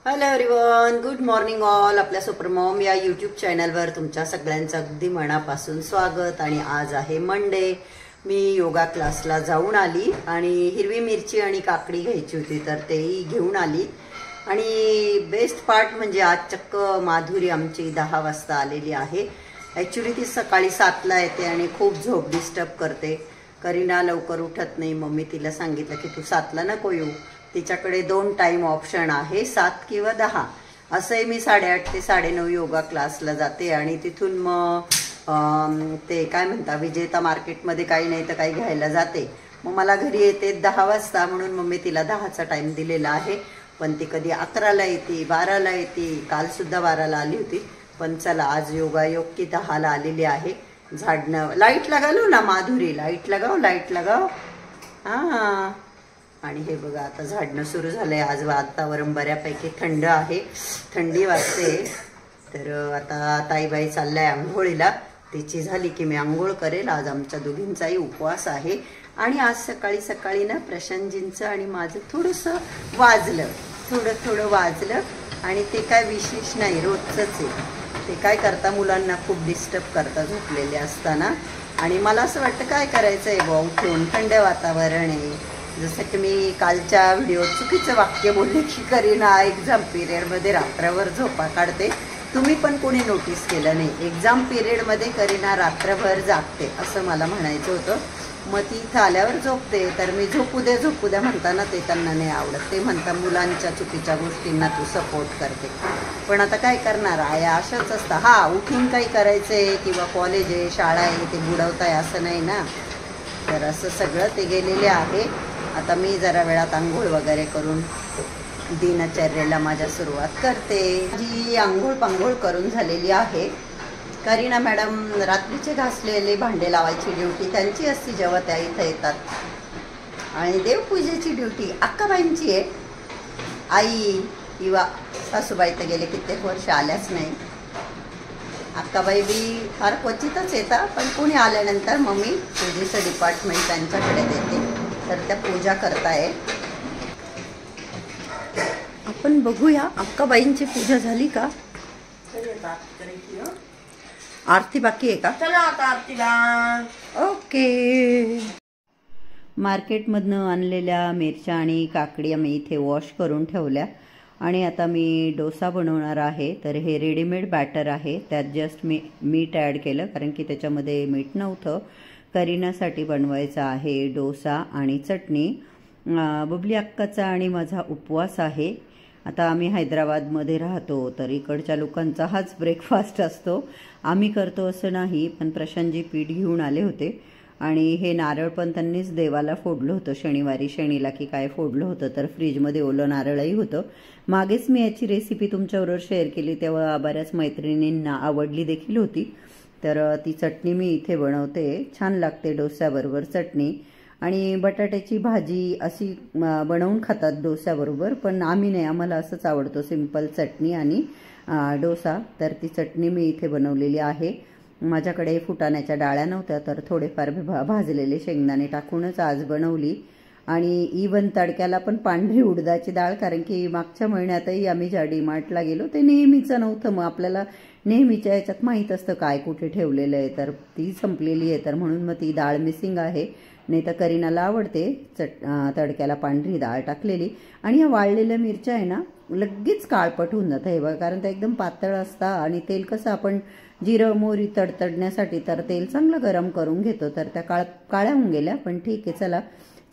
Hello everyone, good morning all. आपल्या super Maugham या YouTube चॅनलवर तुमच्या सगळ्यांचं अगदी मनापासून स्वागत. आणि आज आहे मंडे. मी योगा क्लासला जाऊन आली आणि हिरवी मिरची आणि काकडी घ्यायची होती तर तेही घेऊन आली. आणि बेस्ट पार्ट म्हणजे आज चक्क माधुरी आमची 10 वाजता आलेली आहे. ॲक्च्युली ती सकाळी 7ला येते आणि खूप झोप डिस्टर्ब करते. करीना लवकर उठत नाही. मम्मी तिला सांगितलं की तू 7ला नको येऊ. तिच्याकडे 2 टाइम ऑप्शन आहे, 7 किंवा 10. असंही मी 8:30 ते 9:30 योगा क्लासला जाते आणि तिथून मग ते काय म्हणता विजेता मार्केटमध्ये काही नाही तर काही घ्यायला जाते. मग मला घरी येते 10 वाजता, म्हणून मग मी तिला 10चा टाईम दिलेला आहे. पण ती कधी 11ला येते, 12ला येते. कालसुद्धा 12ला आली होती. पण चला आज योगायोग की 10ला आलेली आहे. झाडणं लाईट लगालो ना माधुरी, लाईट लगाव. हां. आणि हे बघा आता झाडणं सुरू झालंय. आज वातावरण बऱ्यापैकी थंड आहे, थंडी वाजते. तर आता ताईबाई चाललाय आंघोळीला. तिची झाली की मी आंघोळ करेल. आज आमच्या दोघींचाही उपवास आहे. आणि आज सकाळी सकाळी ना प्रशांतजींचं आणि माझं थोडंसं वाजलं, थोडं वाजलं. आणि ते काय विशेष नाही, रोजचंच आहे. ते काय करता, मुलांना खूप डिस्टर्ब करता झोपलेले असताना. आणि मला असं वाटतं काय करायचं आहे बा उठून, थंड वातावरण आहे. जसं की मी कालच्या व्हिडिओत चुकीचं वाक्य बोलले की करीना एक्झाम पिरियडमध्ये रात्रभर झोपा काढते. तुम्ही पण कोणी नोटीस केलं नाही, एक्झाम पिरियडमध्ये करीना रात्रभर जागते असं मला म्हणायचं होतं. मग ती इथं आल्यावर झोपते. तर मी झोपू द्या म्हणताना ते त्यांना नाही आवडत. ते म्हणता मुलांच्या चुकीच्या गोष्टींना तू सपोर्ट करते. पण आता काय करणार, आया अशाच असतं. हा, उठून काही करायचं आहे किंवा कॉलेज आहे, शाळा आहे, ते बुडवताय असं नाही ना. तर असं सगळं ते गेलेले आहे. आता मी जरा वेळात आंघोळ वगैरे करून दिनचर्येला माझ्या सुरुवात करते. जी आंघोळ करून झालेली आहे. करीना मॅडम रात्रीचे घासलेले भांडे लावायची ड्युटी त्यांची असते जेव्हा त्या इथं येतात. आणि देवपूजेची ड्युटी अक्काबाईंची आहे. आई किंवा सासूबाई तर गेले कित्येक वर्ष आल्याच नाही. अक्काबाई बी फार क्वचितच येतात, पण कोणी आल्यानंतर मग मी पूजेचं डिपार्टमेंट त्यांच्याकडे देते. तर त्या पूजा करताय. आपण बघूया अक्काबाईंची पूजा झाली का. आरती बाकी आहे का. चला आता आरतीला. ओके. मार्केटमधनं आणलेल्या मिरच्या आणि काकडी आम्ही इथे वॉश करून ठेवल्या. आणि आता मी डोसा बनवणार आहे. तर हे रेडीमेड बॅटर आहे, त्यात जस्ट मी मीठ ॲड केलं कारण की त्याच्यामध्ये मीठ नव्हतं. करीनासाठी बनवायचा आहे डोसा आणि चटणी. बबली अक्काचा आणि माझा उपवास आहे. आता आम्ही हैदराबादमध्ये राहतो तर इकडच्या लोकांचा हाच ब्रेकफास्ट असतो. आम्ही करतो असं नाही. पण प्रशांतजी पीठ घेऊन आले होते आणि हे नारळ पण त्यांनीच देवाला फोडलं होतं शनिला की काय फोडलं होतं. तर फ्रीजमध्ये ओलं नारळही होतं. मागेच मी याची रेसिपी तुमच्याबरोबर शेअर केली, तेव्हा बऱ्याच मैत्रिणींना आवडली देखील होती. तर ती चटणी मी इथे बनवते. छान लागते डोस्याबरोबर चटणी. आणि बटाट्याची भाजी अशी बनवून खातात डोस्याबरोबर, पण आम्ही नाही, आम्हाला असंच आवडतो सिंपल चटणी आणि डोसा. तर ती चटणी मी इथे बनवलेली आहे. माझ्याकडे फुटाण्याच्या डाळ्या नव्हत्या तर थोडेफार भाजलेले शेंगदाणे टाकूनच आज बनवली. आणि इवन तडक्याला पण पांढरी उडदाची डाळ, कारण की मागच्या महिन्यातही आम्ही ज्या डीमार्टला गेलो ते नेहमीचं नव्हतं. मग आपल्याला नेहमीच्या याच्यात माहीत असतं काय कुठे ठेवलेलं आहे. तर ती संपलेली आहे तर म्हणून मग ती डाळ मिसिंग आहे. नाही तर करीनाला आवडते तडक्याला पांढरी डाळ टाकलेली. आणि ह्या वाळलेल्या मिरच्या आहे ना लगेच काळपट होऊन जातं हे बघा, कारण त्या एकदम पातळ असतात. आणि तेल कसं आपण जिरं मोहरी तडतडण्यासाठी तर तेल चांगलं गरम करून घेतो, तर त्या काळ्या होऊन गेल्या. पण ठीक आहे, चला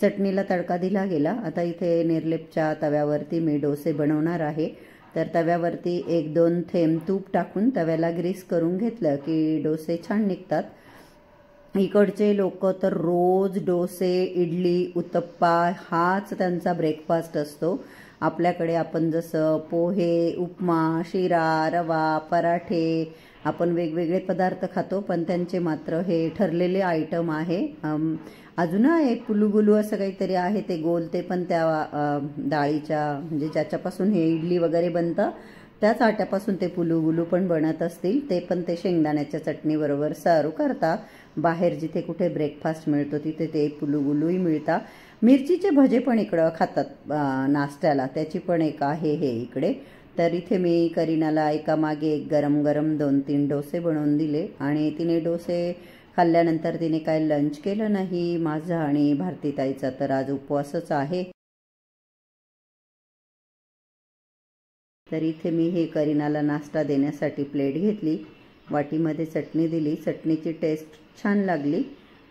चटणीला तडका दिला गेला. आता इथे निर्लेपच्या तव्यावरती मी डोसे बनवणार आहे. तर तव्यावरती 1-2 थेंब तूप टाकून तव्याला ग्रीस करून घेतलं की डोसे छान निघतात. इकडचे लोक तर रोज डोसे, इडली, उत्तप्पा हाच त्यांचा ब्रेकफास्ट असतो. आपल्याकडे आपण जसं पोहे, उपमा, शिरा, रवा, पराठे आपण वेगवेगळे पदार्थ खातो, पण त्यांचे मात्र हे ठरलेले आयटम आहे. अजून एक पुलुगुलू असं काहीतरी आहे ते गोल, ते पण त्या डाळीच्या म्हणजे ज्याच्यापासून हे इडली वगैरे बनतं त्याच आट्यापासून ते पुलुगुलू पण बनत असतील. ते पण ते शेंगदाण्याच्या चटणीबरोबर सर्व करता. बाहेर जिथे कुठे ब्रेकफास्ट मिळतो तिथे ते पुलुगुलूही मिळतात. मिरचीचे भजे पण इकडं खातात नाश्त्याला, त्याची पण एक आहे हे इकडे. तर इथे मी करीनाला एकामागे एक गरम गरम 2-3 डोसे बनवून दिले आणि तिने डोसे खाल्ल्यानंतर तिने काय लंच केलं नाही. माझा आणि भारतीताईचा तर आज उपवासच आहे. तर इथे मी हे करीनाला नाश्ता देण्यासाठी प्लेट घेतली, वाटीमध्ये चटणी दिली. चटणीची टेस्ट छान लागली.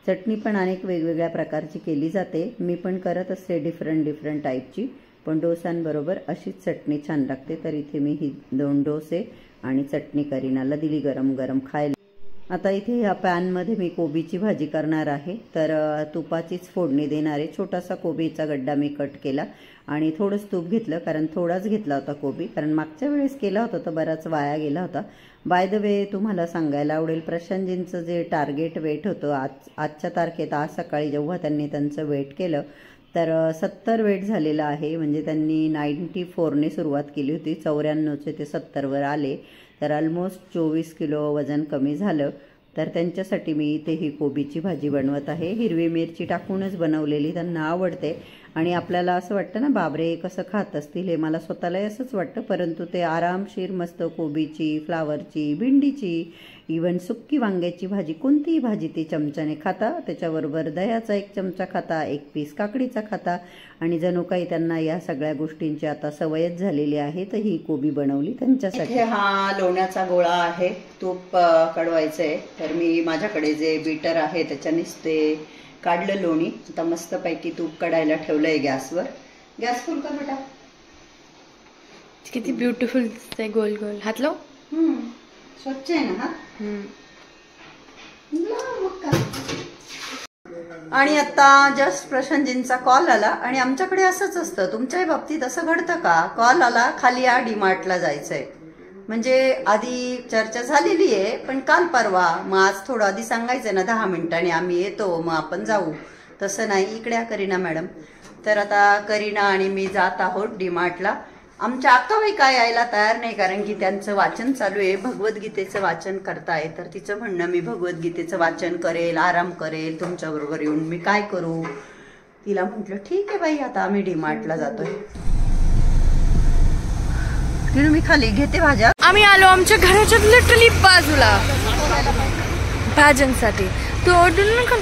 चटणी पण अनेक वेगवेगळ्या प्रकारची केली जाते, मी पण करत असते डिफरंट टाईपची, पण डोसांबरोबर अशीच चटणी छान लागते. तर इथे मी ही 2 डोसे आणि चटणी करीनाला दिली गरम गरम खायला. आता इथे ह्या पॅनमध्ये मी कोबीची भाजी करणार आहे. तर तुपाचीच फोडणी देणार आहे. छोटासा कोबीचा गड्डा मी कट केला आणि थोडंच तूप घेतलं, कारण थोडाच घेतला होता कोबी, कारण मागच्या वेळेस केला होता तर बराच वाया गेला होता. बाय द वे तुम्हाला सांगायला आवडेल, प्रशांतजींचं जे टार्गेट वेट होतं आजच्या तारखेत, आज सकाळी जेव्हा त्यांनी त्यांचं वेट केलं तर 70 वेट झालेलं आहे. म्हणजे त्यांनी 94ने सुरुवात केली होती, 94चे ते 70वर आले. तर ऑलमोस्ट 24 किलो वजन कमी झालं. तर त्यांच्यासाठी मी इथे ही कोबीची भाजी बनवत आहे. हिरवी मिरची टाकूनच बनवलेली, त्यांना आवडते. आणि आपल्याला असं वाटतं ना, बाबरे कसं खात असतील हे, मला स्वतःलाही असंच वाटतं, परंतु ते आरामशीर मस्त कोबीची, फ्लावरची, भेंडीची, इवन सुक्की वांग्याची भाजी, कोणतीही भाजी ती चमच्याने खाता. त्याच्याबरोबर दह्याचा 1 चमचा खाता, 1 पीस काकडीचा खाता, आणि जणू काही त्यांना या सगळ्या गोष्टींची आता सवयच झालेली आहे. तर ही कोबी बनवली त्यांच्यासाठी. हा लोण्याचा गोळा आहे, तूप कडवायचंय. तर मी माझ्याकडे जे बीटर आहे त्याच्यानेच ते काढलं लोणी. आता मस्तपैकी तूप कढायला ठेवलंय गॅसवर. गॅस फुल कर बेटा. किती ब्युटिफुल दिसतंय, गोल गोल. हात लाव. स्वच्छ आहे ना हा. आणि आता जस्ट प्रशांतजींचा कॉल आला, आणि आमच्याकडे असंच असतं, तुमच्याही बाबतीत असं घडतं का? कॉल आला, खाली या, डीमार्टला जायचंय. म्हणजे आधी चर्चा झालेली आहे, पण काल परवा, मग आज थोडं आधी सांगायचंय ना, 10 मिनिटांनी आम्ही येतो, मग आपण जाऊ. तसं नाही. इकडे करीना मॅडम. तर आता करीना आणि मी जात आहोत डीमार्टला. आमच्या अक्काबाई काय यायला तयार नाही, कारण की त्यांचं वाचन चालू आहे, भगवद्गीतेचं वाचन करताय. तर तिचं म्हणणं, मी भगवद्गीतेचं वाचन करेल, आराम करेल, तुमच्याबरोबर येऊन मी काय करू. तिला म्हटलं ठीक आहे बाई, आता आम्ही डीमार्टला जातोय. मी खाली घेते भाज्या. आम्ही आलो आमच्या घराच्या लिटरली बाजूला भाज्यांसाठी. तू ऑर्डर नका.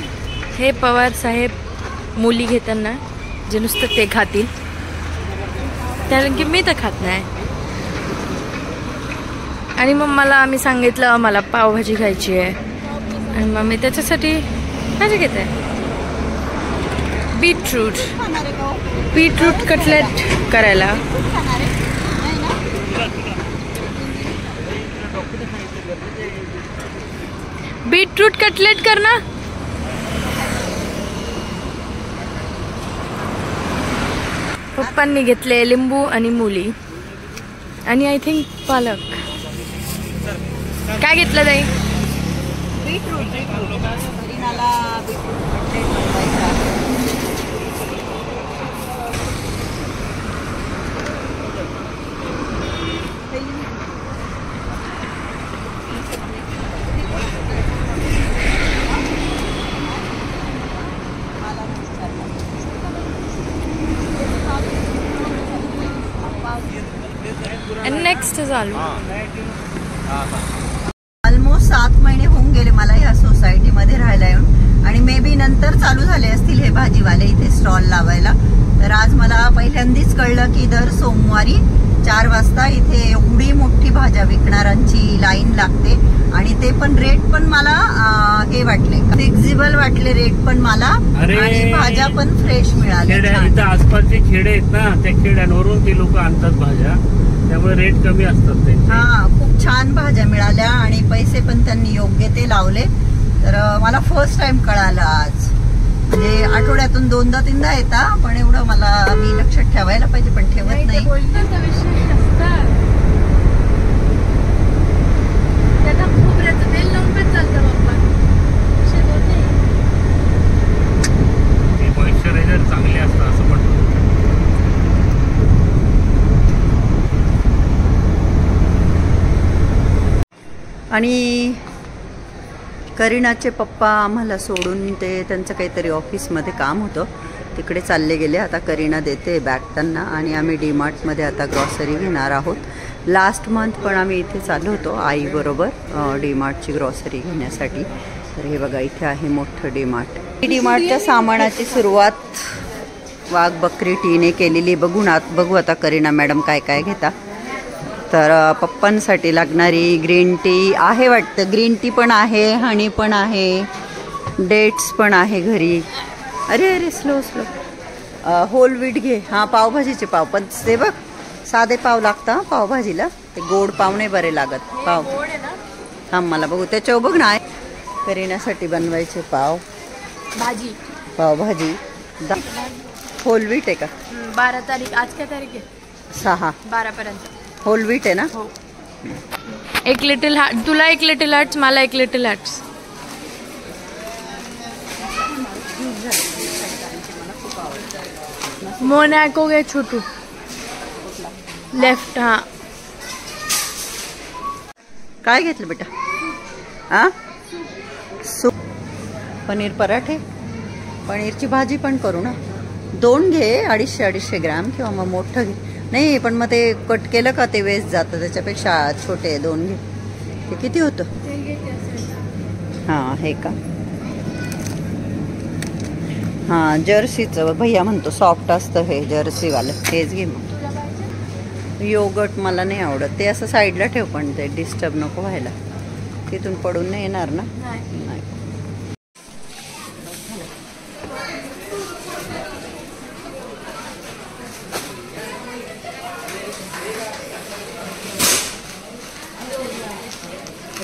हे पवार साहेब मुली घेताना जे नुसतं ते खातील, कारण की मी तर खात नाही. आणि मग आम्ही सांगितलं मला पावभाजी खायची आहे, आणि मग मी त्याच्यासाठी भाजी घेते. बीटरूट कटलेट करायला. बीटरूट कटलेट कर ना. पप्पांनी घेतले लिंबू आणि मुली, आणि आय थिंक पालक. काय घेतलं ताई? बीटरूट. नेक्स्ट चालू. ऑलमोस्ट 7 महिने होऊन गेले मला या सोसायटीमध्ये राहायला येऊन, आणि मे बी नंतर चालू झाले असतील हे भाजीवाले इथे स्टॉल लावायला. तर आज मला पहिल्यांदाच कळलं की दर सोमवारी 4 वाजता इथे एवढी मोठी भाज्या विकणाऱ्यांची लाईन लागते, आणि ते पण रेट पण मला हे वाटले, फिक्झिबल वाटले रेट पण मला, आणि भाज्या पण फ्रेश मिळाल्या. आसपासचे खेडे आहेत ना, त्या खेड्यांवरून ते लोक आणतात भाज्या, त्यामुळे रेट कमी असतात ते. हा, खूप छान भाज्या मिळाल्या, आणि पैसे पण त्यांनी योग्य ते लावले. तर मला फर्स्ट टाइम कळालं आज. म्हणजे आठवड्यातून 2दा-3दा येता, पण एवढं मला मी लक्षात ठेवायला पाहिजे, पण ठेवत नाही. मॉइश्चरायझर चांगले असतात असं म्हणतात. आणि करीनाचे पप्पा आम्हाला सोडून ते त्यांचं काहीतरी ऑफिसमध्ये काम होतं, तिकडे चालले गेले. आता करीना देते बॅग त्यांना, आणि आम्ही डीमार्टमध्ये आता ग्रॉसरी घेणार आहोत. लास्ट मंथ पण आम्ही इथेच आलो होतो आईबरोबर डीमार्टची ग्रॉसरी घेण्यासाठी. तर हे बघा इथे आहे मोठं डीमार्ट. डीमार्टच्या सामानाची सुरुवात वाघ बकरी टीने केलेली. बघू आता करीना मॅडम काय काय घेता. तर पप्पांसाठी लागणारी ग्रीन टी आहे वाटतं. ग्रीन टी पण आहे, हनी पण आहे, डेट्स पण आहे घरी. अरे अरे स्लो स्लो. होल व्हीट घे. हां पावभाजीचे पाव. पण ते बघ साधे पाव लागतं पावभाजीला. ते गोड पाव नाही बरे लागत. पाव हां मला बघू त्याच्यावर बघ ना. करीनासाठी बनवायचे पाव भाजी पावभाजी. होल व्हीट आहे का? 12 तारीख. आज काय तारीख आहे? 6. 12 पर्यंत. होल व्हीट आहे ना? हो. एक लिटिल हार्ट. तुला एक लिटिल हार्ट्स, मला एक लिटिल हार्ट्स. मोनॅको घे छोटू. लेफ्ट. हा काय घेतलं बेटा? आ सूप. पनीर पराठे. पनीरची भाजी पण करू ना. 2 घे. 250-250 ग्राम किंवा मग मोठं घे. नाही पण मग ते कट केलं का ते वेस्ट जातं. त्याच्यापेक्षा छोटे 2 घे. ते किती होतं? हां हे का? हां जर्सीचं भैया म्हणतो सॉफ्ट असतं हे जर्सीवालं. हेच घे मग. योगर्ट मला नाही आवडत. ते असं साईडला ठेव पण ते डिस्टर्ब नको व्हायला. तिथून पडून नाही येणार ना? नाही.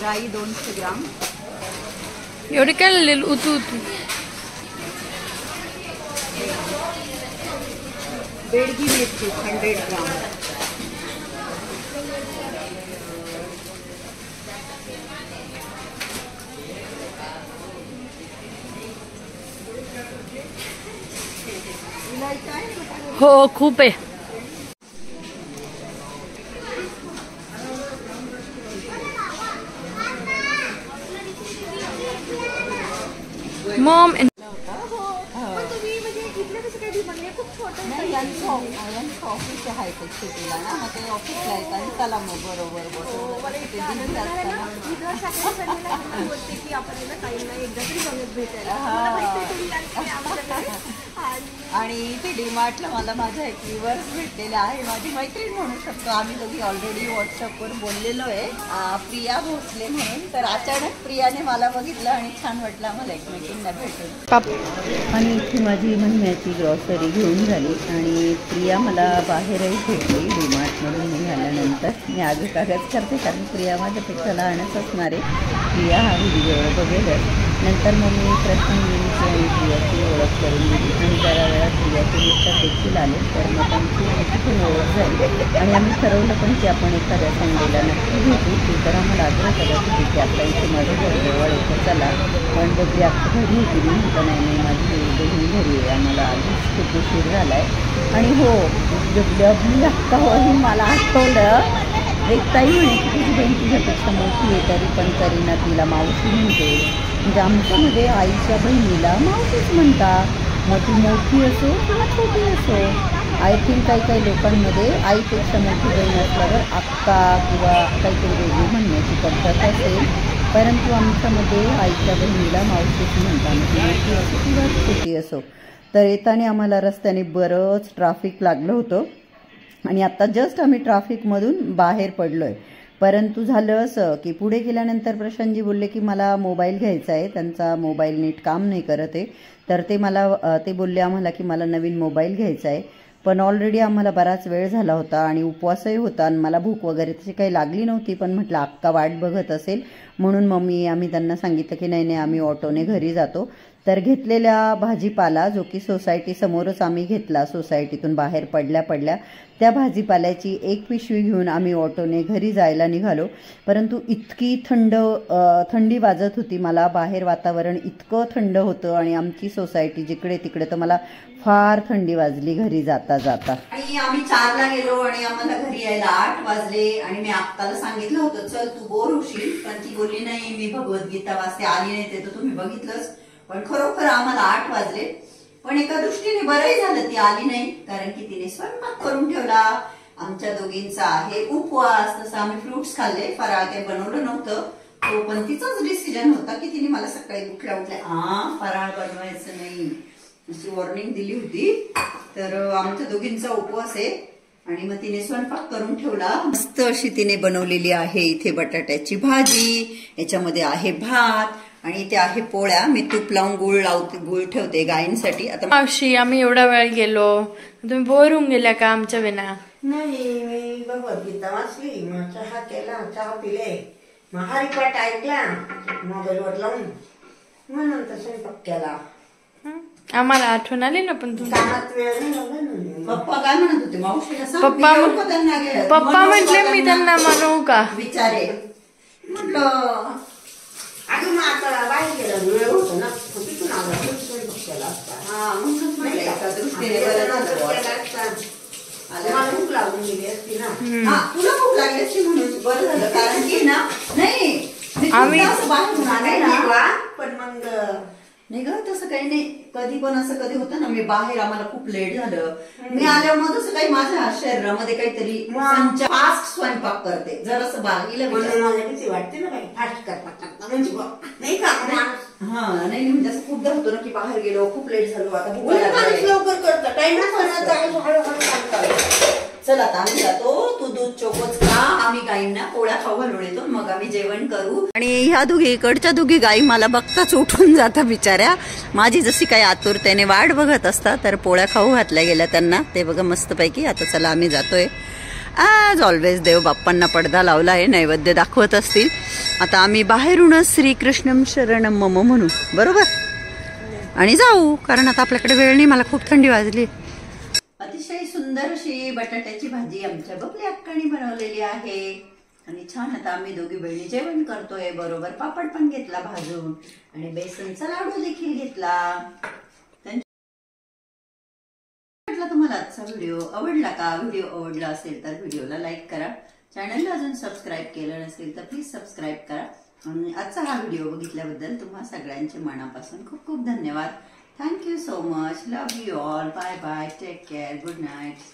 राई 200 ग्राम. एवढी काय उतू उतू. बेडगी मिरची 100 ग्राम. हो खूप आहे. मॉम ऑफिस आहे ते सिटीला ना. मग ते ऑफिसला येतात आणि चला मग बरोबर आणि इथे डीमार्टला मला माझ्या एक व्ह्युअर्स भेटलेले आहे. माझी मैत्रीण म्हणू शकतो. आम्ही दोघी ऑलरेडी व्हॉट्सअपवर बोललेलो आहे. प्रिया भोसले म्हणून. तर अचानक प्रियाने मला बघितलं आणि छान वाटलं आम्हाला एकमेकींना भेटून. आणि इथे माझी महिन्याची ग्रॉसरी घेऊन झाली आणि प्रिया मला बाहेरही भेटली डीमार्टमधून निघाल्यानंतर. मी आगे कागद करते कारण प्रिया माझ्यापेक्षा लहानच असणार आहे. प्रिया हा व्हिडिओ बघेलच. नंतर मग मी प्रसंगींची आणि प्रियाची ओळख करून दिली आणि जरा वेळात प्रियाचे मिस्टर देखील आले. तर मग त्यांची तिथून ओळख झाली आणि आम्ही ठरवलं पण की आपण एखाद्या संडेला नक्की भेटू. ती तर आम्हाला आग्रह करत होती की आपल्या इथे माझं घर जवळ येतं चला. पण बघली आत्ता घरी होती. मी म्हटलं नाही माझी बहीण घरी आहे. आम्हाला आधीच खूप उशीर झाला आहे. आणि हो मी आत्ता होईल मला आठवलं. एक ताई म्हणे की तुझी बहीण तुझ्यापेक्षा मोठी आहे तरी पण करीना तिला मावशी म्हणते. म्हणजे आमच्यामध्ये आईच्या बहिणीला मावशीच म्हणतात. मग ती मोठी असो किंवा छोटी असो. आय थिंक काही लोकांमध्ये आईपेक्षा मोठी बहीण असल्यावर अक्का किंवा काहीतरी वेगळी म्हणण्याची पद्धत असेल. परंतु आमच्यामध्ये आईच्या बहिणीला मावशीच म्हणतात. म्हणजे मोठी असो किंवा छोटी असो. तर येताना आम्हाला रस्त्याने बरंच ट्रॅफिक लागलं होतं आणि आत्ता जस्ट आम्ही ट्रॅफिकमधून बाहेर पडलो आहे. परंतु झालं असं की पुढे गेल्यानंतर प्रशांतजी बोलले की मला मोबाईल घ्यायचा आहे. त्यांचा मोबाईल नीट काम नाही करत आहे. तर ते बोलले आम्हाला की मला नवीन मोबाईल घ्यायचा आहे. पण ऑलरेडी आम्हाला बराच वेळ झाला होता आणि उपवासही होता आणि मला भूक वगैरे तशी काही लागली नव्हती. पण म्हटलं अक्का वाट बघत असेल म्हणून आम्ही त्यांना सांगितलं की नाही आम्ही ऑटोने घरी जातो. तर घेतलेल्या भाजीपाला जो की सोसायटी समोरच आम्ही घेतला. सोसायटीतून बाहेर पडल्या त्या भाजीपाल्याची एक पिशवी घेऊन आम्ही ऑटोने घरी जायला निघालो. परंतु इतकी थंडी वाजत होती. मला बाहेर वातावरण इतकं थंड होतं आणि आमची सोसायटी जिकडे तिकडे तर मला फार थंडी वाजली घरी जाता जाता. आणि आम्ही 4ला गेलो आणि आम्हाला घरी यायला 8 वाजले. आणि मी आत्ताला सांगितलं होतं चल तू बोर होशील. पण ती बोलली नाही मी भगवद्गीता वाचते. आली नाही ते तर तुम्ही बघितलंच. पण खरोखर आम्हाला 8 वाजले. पण एका दृष्टीने बरंही झालं ती आली नाही कारण की तिने स्वयंपाक करून ठेवला. आमच्या दोघींचा आहे उपवास. तसं आम्ही फ्रुट्स खाल्ले, फराळ काही बनवलं नव्हतं. तो पण तिचाच डिसिजन होता की तिने मला सकाळी उठल्या फराळ बनवायचं नाही अशी वॉर्निंग दिली होती. तर आमच्या दोघींचा उपवास आहे आणि मग तिने स्वयंपाक करून ठेवला. मस्त अशी तिने बनवलेली आहे. इथे बटाट्याची भाजी, याच्यामध्ये आहे भात आणि इथे आहे पोळ्या. मी तूप लावून गुळ ठेवते गायींसाठी. आता मावशी आम्ही एवढा वेळ गेलो, तुम्ही बोर होऊन गेल्या का आमच्या विना? नाही, मी भगवद्गीता वाचली, मग चहा केला, चहा पिले, मग हरिपाठ ऐकला मोबाईलवर लावून, म्हणून तर स्वयंपाक केला. आम्हाला आठवण आली ना, पण तुम्ही कामात वेळ नाही लागला ना. पप्पा काय म्हणत होते मावशीला सांग, पप्पा मी येऊ का त्यांना घ्यायला? पप्पा म्हणू म्हटले का मी त्यांना? त्यांना म्हणू का? विचारे म्हटलं अगं मग आता बाहेर गेलं वेळ होतो ना, मग तिथून आला स्वयंपाक केला असता. हा म्हणूनच म्हटलं एका दृष्टीने केला बरं झालं बुवा. असता. आल्या. मला भूक लागून गेली असती ना. हा तुला भूक लागली असती म्हणून बरं झालं, कारण की ना नाही मी आम्ही- खूपदा असं बाहेरून आले ना. नाही बा, पण मग नाही ग तसं काही नाही. कधी पण असं कधी होतं ना, मी बाहेर आम्हाला खूप लेट झालं, मी आल्यावर मग तसं काही माझ्या शरीरामध्ये काहीतरी फास्ट स्वयंपाक करते. जर असं बाहेर म्हणून मला किती वाटते ना बाई, फास्ट करतात म्हणजे बा, नाही का माणूस हा नाही म्हणजे असं खूपदा होतो ना की बाहेर गेलो, खूप लेट झालो, आता भूक उलट लागली माणूस आहे. लवकर करतं, टाइम हळूहळू काम करायचं. चल आता आम्ही जातो, तू दूध चोकोच खा, आम्ही गाईंना पोळ्या खाऊ घालून येतो, मग आम्ही जेवण करू. आणि ह्या दोघी इकडच्या दोघी गाई मला बघताच उठून जाता बिचाऱ्या. माझी जशी काही आतुरतेने वाट बघत असतात, तर पोळ्या खाऊ घातल्या गेल्या त्यांना. ते बघा मस्तपैकी. आता चला आम्ही जातोय. ॲज ऑलवेज देव बाप्पांना पडदा लावला आहे, नैवेद्य दाखवत असतील. आता आम्ही बाहेरूनच श्रीकृष्णम शरणम मम म्हणू, बरोबर, आणि जाऊ, कारण आता आपल्याकडे वेळ नाही. मला खूप थंडी वाजली. अतिशय सुंदर अशी बटाट्याची भाजी आमच्या बबली अक्कानी बनवलेली आहे आणि छान. आता आम्ही दोघी बहिणी जेवण करतोय. बरोबर पापड पण घेतला भाजून आणि बेसनचा लाडू देखील घेतला. म्हटलं तुम्हाला आजचा व्हिडिओ आवडला का? व्हिडिओ आवडला असेल तर व्हिडिओला लाईक करा. चॅनलला अजून सबस्क्राईब केलं नसेल तर प्लीज सबस्क्राईब करा. आणि आजचा हा व्हिडिओ बघितल्याबद्दल तुम्हा सगळ्यांचे मनापासून खूप खूप धन्यवाद. Thank you so much. Love you all. Bye bye. Take care. Good night.